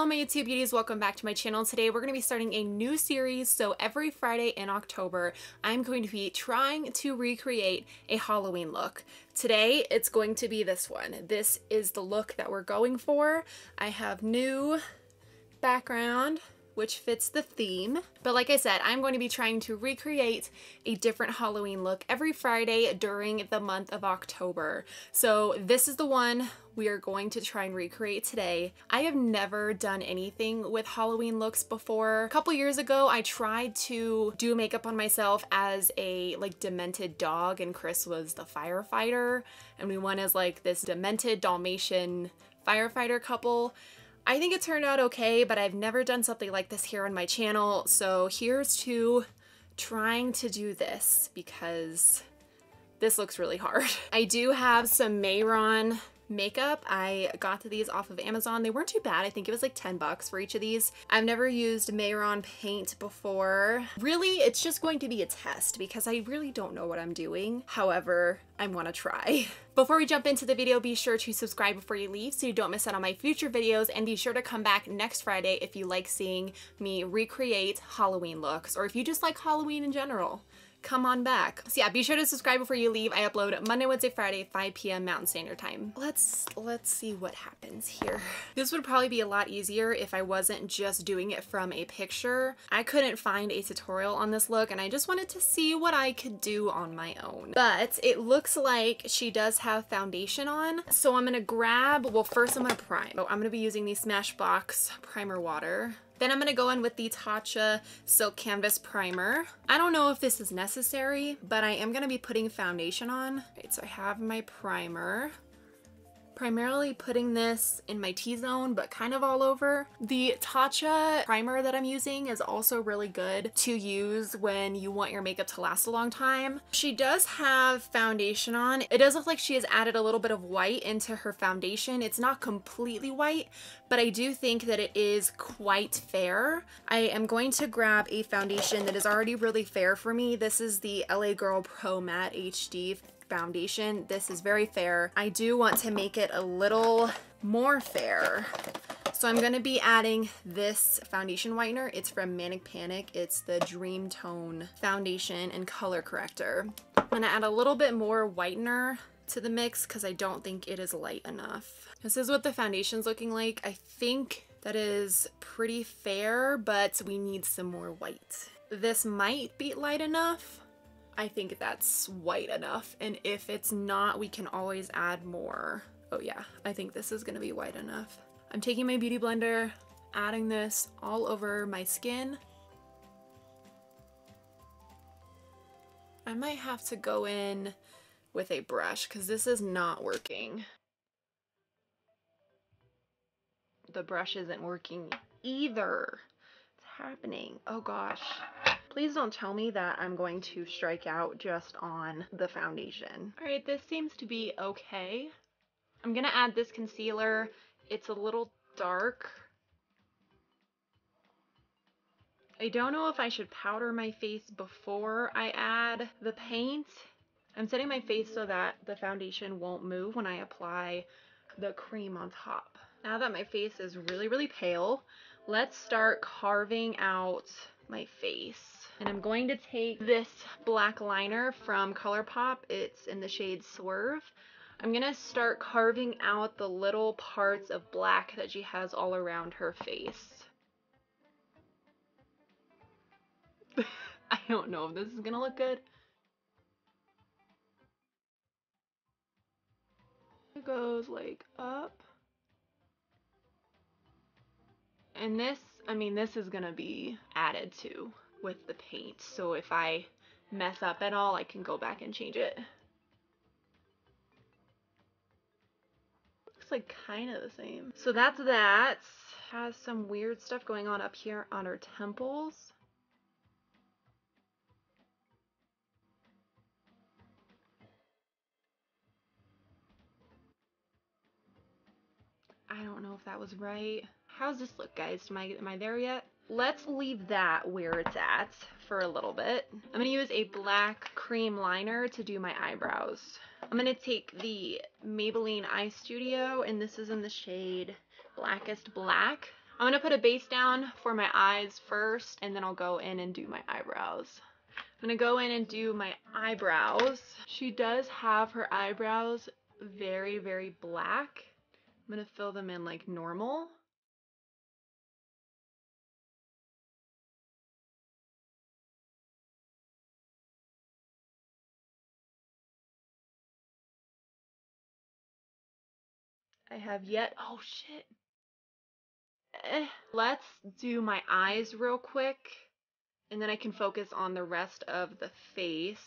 Hello my YouTube beauties, welcome back to my channel. Today we're going to be starting a new series. So every Friday in October, I'm going to be trying to recreate a Halloween look. Today it's going to be this one. This is the look that we're going for. I have new background, which fits the theme. But like I said, I'm going to be trying to recreate a different Halloween look every Friday during the month of October. So this is the one we are going to try and recreate today. I have never done anything with Halloween looks before. A couple years ago, I tried to do makeup on myself as a demented dog, and Chris was the firefighter, and we went as this demented Dalmatian firefighter couple. I think it turned out okay, but I've never done something like this here on my channel, so here's to trying to do this because this looks really hard. I do have some Mehron makeup. I got these off of Amazon. They weren't too bad. I think it was like 10 bucks for each of these. I've never used Mehron paint before. Really, it's just going to be a test because I really don't know what I'm doing. However, I want to try. Before we jump into the video, be sure to subscribe before you leave so you don't miss out on my future videos, and be sure to come back next Friday if you like seeing me recreate Halloween looks, or if you just like Halloween in general. Come on back. So yeah, be sure to subscribe before you leave. I upload Monday, Wednesday, Friday, 5 p.m. Mountain Standard Time. Let's see what happens here. This would probably be a lot easier if I wasn't just doing it from a picture. I couldn't find a tutorial on this look, and I just wanted to see what I could do on my own. But it looks like she does have foundation on. So I'm gonna grab, well, first I'm gonna prime. So I'm gonna be using the Smashbox primer water. Then I'm going to go in with the Tatcha Silk Canvas Primer. I don't know if this is necessary, but I am going to be putting foundation on. Right, so I have my primer. Primarily putting this in my T-zone, but kind of all over. The Tatcha primer that I'm using is also really good to use when you want your makeup to last a long time. She does have foundation on. It does look like she has added a little bit of white into her foundation. It's not completely white, but I do think that it is quite fair. I am going to grab a foundation that is already really fair for me. This is the LA Girl Pro Matte HD foundation. This is very fair. I do want to make it a little more fair. So I'm going to be adding this foundation whitener. It's from Manic. It's the Dream Tone Foundation and Color Corrector. I'm going to add a little bit more whitener to the mix because I don't think it is light enough. This is what the foundation's looking like. I think that is pretty fair, but we need some more white. This might be light enough. I think that's white enough, and if it's not, we can always add more. Oh yeah, I think this is gonna be white enough. I'm taking my beauty blender, adding this all over my skin. I might have to go in with a brush because this is not working. The brush isn't working either. What's happening? Oh gosh. Please don't tell me that I'm going to strike out just on the foundation. All right, this seems to be okay. I'm gonna add this concealer. It's a little dark. I don't know if I should powder my face before I add the paint. I'm setting my face so that the foundation won't move when I apply the cream on top. Now that my face is really, really pale, let's start carving out my face. And I'm going to take this black liner from ColourPop. It's in the shade Swerve. I'm going to start carving out the little parts of black that she has all around her face. I don't know if this is going to look good. It goes up. And this, this is going to be added to with the paint, so if I mess up at all, I can go back and change it. Looks like kind of the same. So that's that. Has some weird stuff going on up here on her temples. I don't know if that was right. How's this look, guys? Am I there yet? Let's leave that where it's at for a little bit. I'm going to use a black cream liner to do my eyebrows. I'm going to take the Maybelline Eye Studio, and this is in the shade Blackest Black. I'm gonna put a base down for my eyes first, and then I'll go in and do my eyebrows. I'm gonna go in and do my eyebrows. She does have her eyebrows very, very black. I'm gonna fill them in like normal. I have yet, oh shit. Let's do my eyes real quick, and then I can focus on the rest of the face.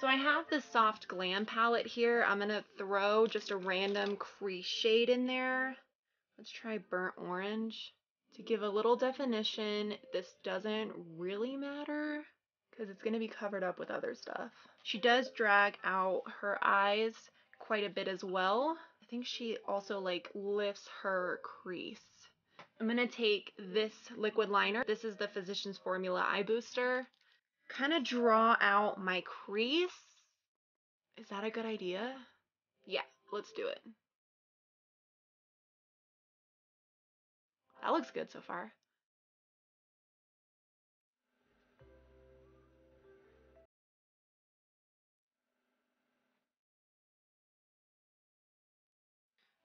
So I have this soft Glam palette here. I'm gonna throw just a random crease shade in there. Let's try burnt orange. To give a little definition, this doesn't really matter because it's gonna be covered up with other stuff. She does drag out her eyes quite a bit as well. I think she also like lifts her crease. I'm gonna take this liquid liner. This is the Physicians Formula Eye Booster. Kind of draw out my crease. Is that a good idea? Yeah, let's do it. That looks good so far.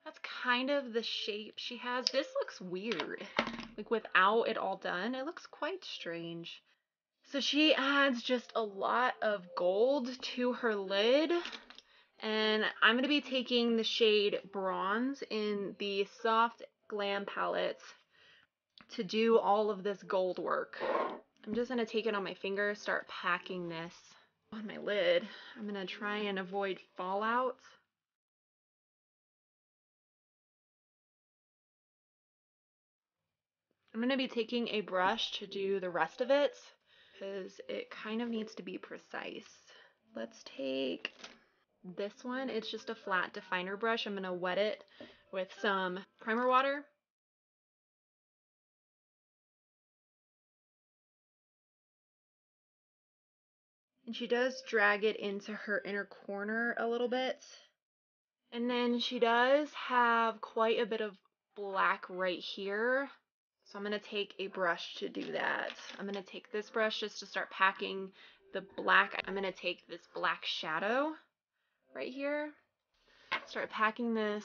That's kind of the shape she has. This looks weird. Like without it all done, it looks quite strange. So she adds just a lot of gold to her lid. And I'm going to be taking the shade Bronze in the Soft Glam palette to do all of this gold work. I'm just going to take it on my finger, start packing this on my lid. I'm going to try and avoid fallout. I'm going to be taking a brush to do the rest of it because it kind of needs to be precise. Let's take this one. It's just a flat definer brush. I'm going to wet it with some primer water. And she does drag it into her inner corner a little bit. And then she does have quite a bit of black right here. So I'm going to take a brush to do that. I'm going to take this brush just to start packing the black. I'm going to take this black shadow right here. Start packing this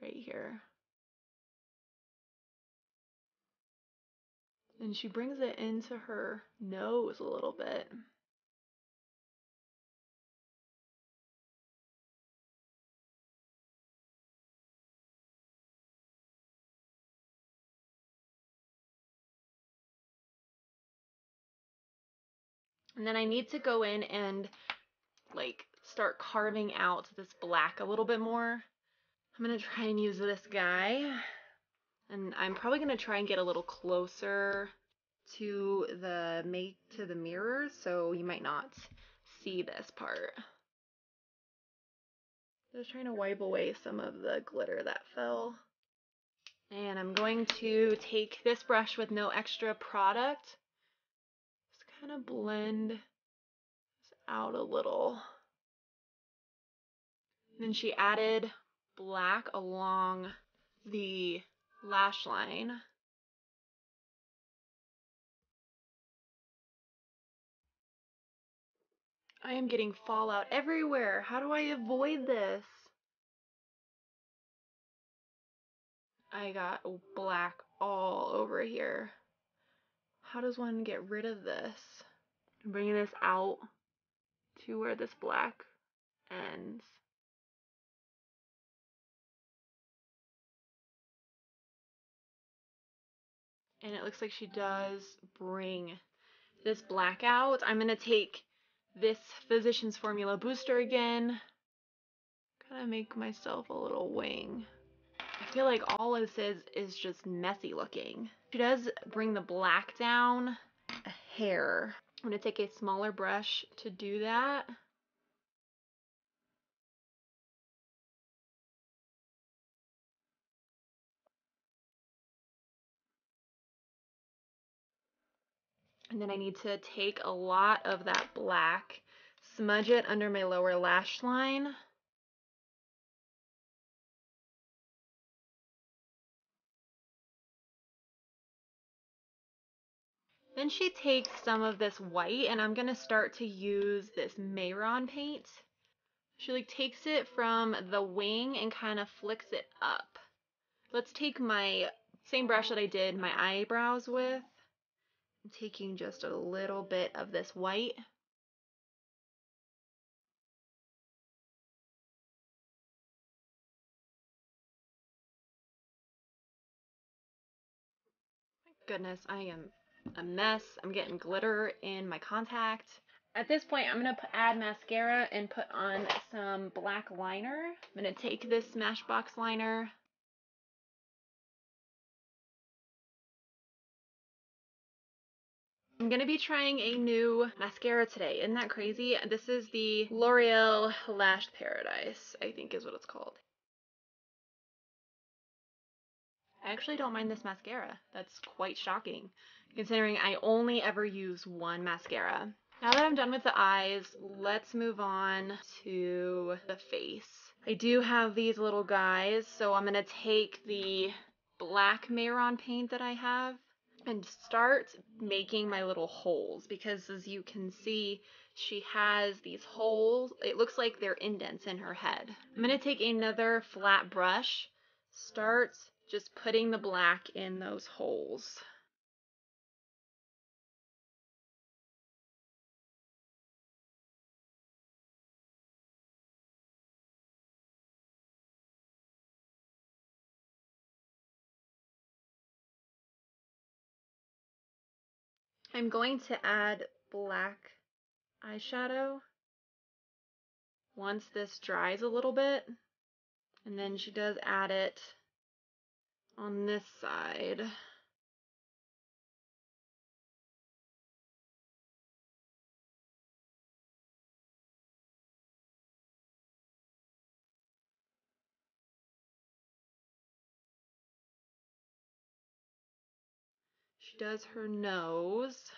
right here. And she brings it into her nose a little bit. And then I need to go in and like start carving out this black a little bit more. I'm going to try and use this guy. And I'm probably going to try and get a little closer to the mirror, so you might not see this part. Just trying to wipe away some of the glitter that fell. And I'm going to take this brush with no extra product. Just kind of blend this out a little. And then she added black along the lash line. I am getting fallout everywhere. How do I avoid this? I got black all over here. How does one get rid of this? I'm bringing this out to where this black ends. And it looks like she does bring this black out. I'm going to take this Physicians Formula Booster again. Kind of make myself a little wing. I feel like all of this is just messy looking. She does bring the black down a hair. I'm going to take a smaller brush to do that. And then I need to take a lot of that black, smudge it under my lower lash line. Then she takes some of this white, and I'm gonna start to use this Mehron paint. She like takes it from the wing and kind of flicks it up. Let's take my same brush that I did my eyebrows with. I'm taking just a little bit of this white. Goodness, I am a mess. I'm getting glitter in my contact. At this point, I'm going to add mascara and put on some black liner. I'm going to take this Smashbox liner. I'm going to be trying a new mascara today. Isn't that crazy? This is the L'Oreal Lash Paradise, I think is what it's called. I actually don't mind this mascara. That's quite shocking, considering I only ever use one mascara. Now that I'm done with the eyes, let's move on to the face. I do have these little guys, so I'm going to take the black Mehron paint that I have and start making my little holes, because as you can see, she has these holes. It looks like they're indents in her head. I'm going to take another flat brush, start just putting the black in those holes. I'm going to add black eyeshadow once this dries a little bit, and then she does add it on this side. She does her nose.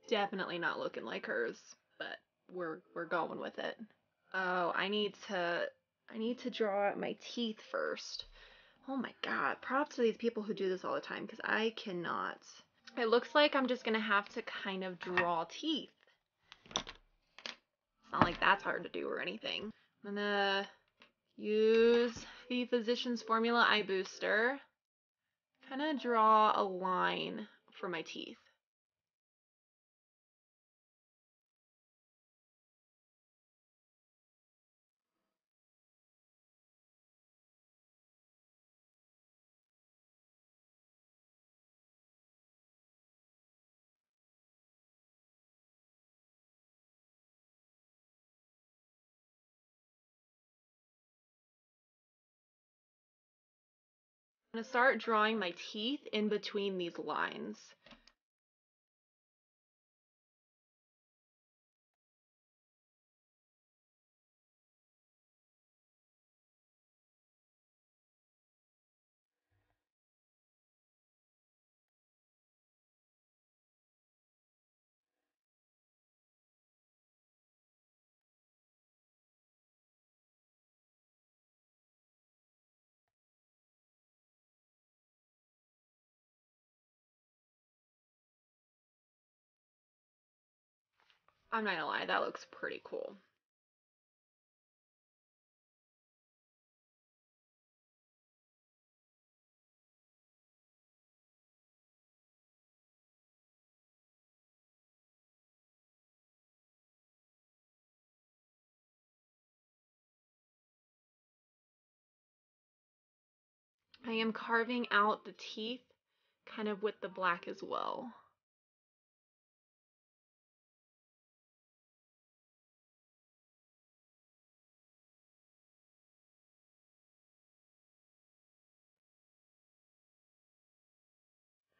Definitely not looking like hers, but we're going with it. Oh, I need to draw out my teeth first. Oh my god, props to these people who do this all the time, because I cannot. It looks like I'm just gonna have to kind of draw teeth. It's not like that's hard to do or anything. I'm gonna use the Physicians Formula Eye Booster. Kind of draw a line for my teeth. I'm gonna start drawing my teeth in between these lines. I'm not gonna lie, that looks pretty cool. I am carving out the teeth kind of with the black as well.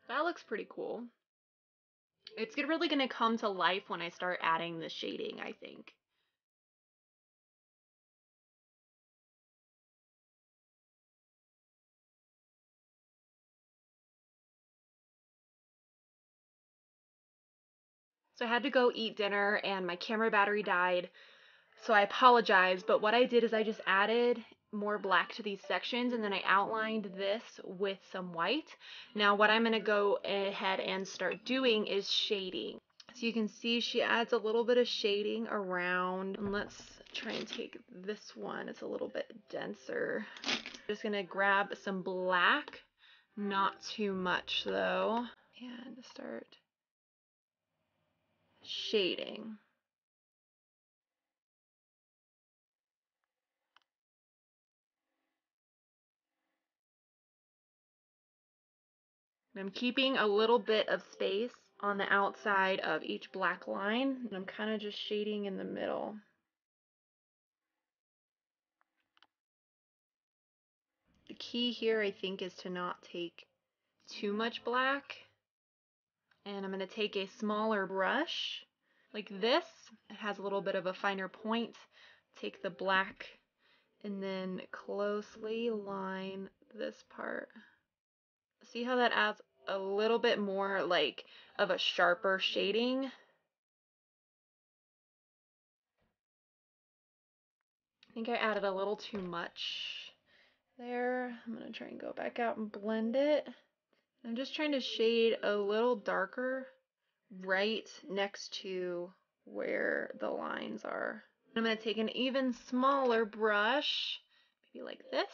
That looks pretty cool. It's really gonna come to life when I start adding the shading, I think. So I had to go eat dinner and my camera battery died. So I apologize, but what I did is I just added more black to these sections and then I outlined this with some white. Now what I'm going to go ahead and start doing is shading. So you can see she adds a little bit of shading around. And let's try and take this one. It's a little bit denser. I'm just going to grab some black, not too much though, and start shading. I'm keeping a little bit of space on the outside of each black line, and I'm kind of just shading in the middle. The key here, I think, is to not take too much black. And I'm going to take a smaller brush like this. It has a little bit of a finer point. Take the black and then closely line this part. See how that adds a little bit more like of a sharper shading? I think I added a little too much there. I'm going to try and go back out and blend it. I'm just trying to shade a little darker right next to where the lines are. I'm going to take an even smaller brush, maybe like this.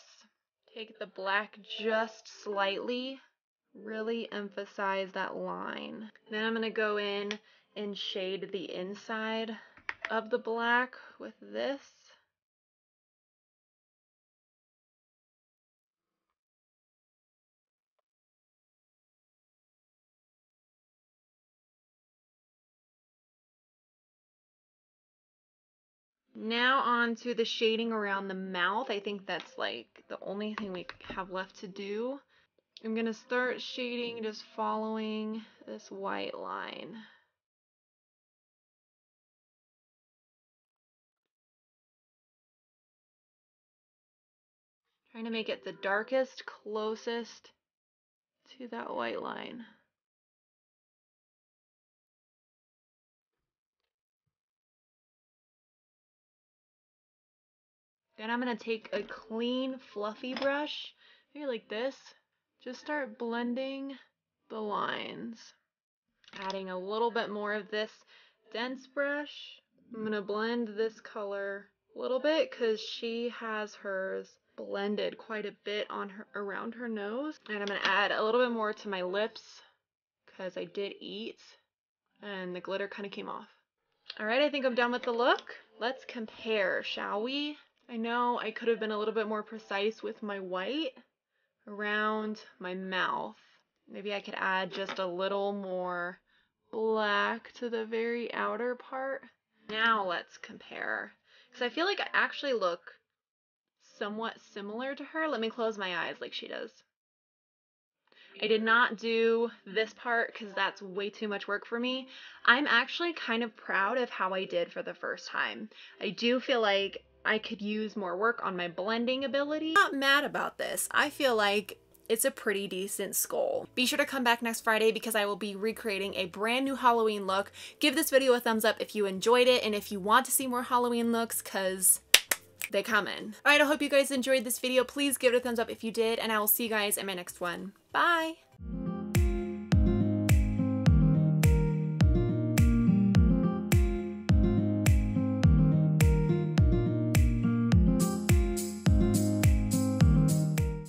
Take the black just slightly, really emphasize that line. Then I'm going to go in and shade the inside of the black with this. Now on to the shading around the mouth. I think that's like the only thing we have left to do. I'm going to start shading just following this white line. Trying to make it the darkest, closest to that white line. Then I'm going to take a clean, fluffy brush, maybe like this. Just start blending the lines. Adding a little bit more of this dense brush. I'm going to blend this color a little bit because she has hers blended quite a bit on her around her nose. And I'm going to add a little bit more to my lips because I did eat and the glitter kind of came off. Alright, I think I'm done with the look. Let's compare, shall we? I know I could have been a little bit more precise with my white around my mouth. Maybe I could add just a little more black to the very outer part. Now let's compare. Because I feel like I actually look somewhat similar to her. Let me close my eyes like she does. I did not do this part because that's way too much work for me. I'm actually kind of proud of how I did for the first time. I do feel like I could use more work on my blending ability. I'm not mad about this. I feel like it's a pretty decent skull. Be sure to come back next Friday because I will be recreating a brand new Halloween look. Give this video a thumbs up if you enjoyed it and if you want to see more Halloween looks because they come in. Alright, I hope you guys enjoyed this video. Please give it a thumbs up if you did, and I will see you guys in my next one. Bye!